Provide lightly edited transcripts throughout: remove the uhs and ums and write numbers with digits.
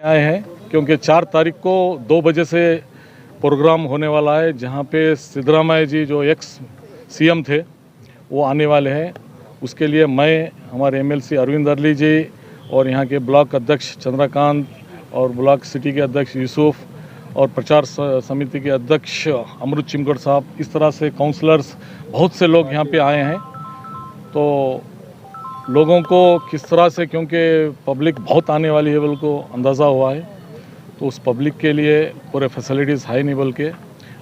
आए हैं क्योंकि 4 तारीख को 2 बजे से प्रोग्राम होने वाला है, जहां पे सिद्धरामैया जी जो एक्स सीएम थे वो आने वाले हैं। उसके लिए मैं, हमारे एमएलसी अरविंद अरली जी और यहाँ के ब्लॉक अध्यक्ष चंद्रकांत और ब्लॉक सिटी के अध्यक्ष यूसुफ और प्रचार समिति के अध्यक्ष अमृत चिमगड़ साहब, इस तरह से काउंसलर्स बहुत से लोग यहाँ पे आए हैं। तो लोगों को किस तरह से, क्योंकि पब्लिक बहुत आने वाली है बोल को अंदाज़ा हुआ है, तो उस पब्लिक के लिए पूरे फैसिलिटीज़ है नहीं बोल के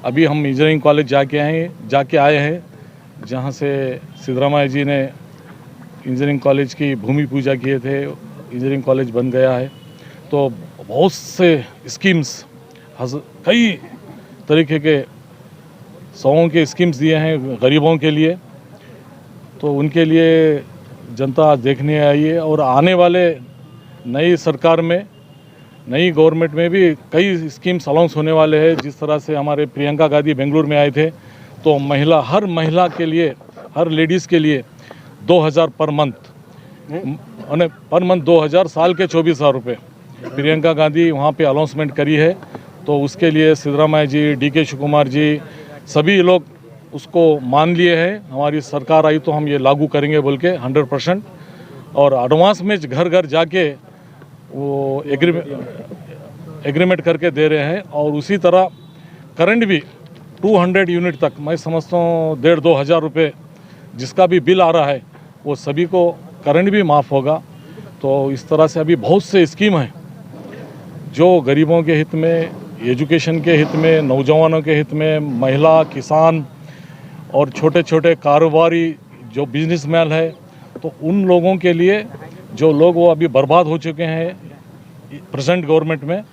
अभी हम इंजीनियरिंग कॉलेज जाके आए हैं, जहाँ से सिद्धरामैया जी ने इंजीनियरिंग कॉलेज की भूमि पूजा किए थे। इंजीनियरिंग कॉलेज बन गया है, तो बहुत से स्कीम्स, कई तरीके के 100 के स्कीम्स दिए हैं गरीबों के लिए। तो उनके लिए जनता देखने आई है और आने वाले नई सरकार में, नई गवर्नमेंट में भी कई स्कीम्स अनाउंस होने वाले हैं। जिस तरह से हमारे प्रियंका गांधी बेंगलुरु में आए थे, तो हर महिला के लिए, हर लेडीज़ के लिए 2000 पर मंथ 2000, साल के 24,000 रुपये प्रियंका गांधी वहाँ पे अनाउंसमेंट करी है। तो उसके लिए सिद्धरामैया जी, डीके शिव कुमार जी, सभी लोग उसको मान लिए हैं। हमारी सरकार आई तो हम ये लागू करेंगे बोल के 100%, और एडवांस में घर घर जाके वो एग्रीमेंट करके दे रहे हैं। और उसी तरह करंट भी 200 यूनिट तक, मैं समझता हूँ 1,500-2 हज़ार रुपये जिसका भी बिल आ रहा है वो सभी को करंट भी माफ़ होगा। तो इस तरह से अभी बहुत से स्कीम हैं जो गरीबों के हित में, एजुकेशन के हित में, नौजवानों के हित में, महिला, किसान और छोटे छोटे कारोबारी जो बिजनेसमैन है, तो उन लोगों के लिए जो लोग वो अभी बर्बाद हो चुके हैं प्रेजेंट गवर्नमेंट में,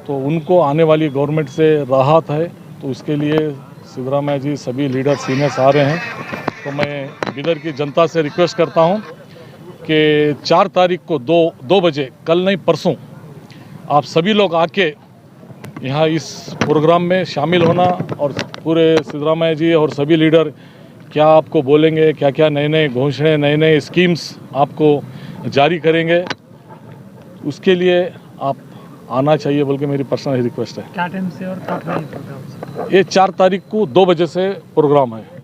तो उनको आने वाली गवर्नमेंट से राहत है। तो उसके लिए सिद्धरामैया जी, सभी लीडर सीनियर्स आ रहे हैं। तो मैं बिदर की जनता से रिक्वेस्ट करता हूं कि 4 तारीख को 2 बजे, कल नहीं परसों, आप सभी लोग आके यहाँ इस प्रोग्राम में शामिल होना, और पूरे सिद्धरामैया जी और सभी लीडर क्या आपको बोलेंगे, क्या क्या नए घोषणाएं, नए स्कीम्स आपको जारी करेंगे, उसके लिए आप आना चाहिए बोल के मेरी पर्सनल रिक्वेस्ट है। क्या टाइम से और कब है ये प्रोग्राम? ये 4 तारीख को 2 बजे से प्रोग्राम है।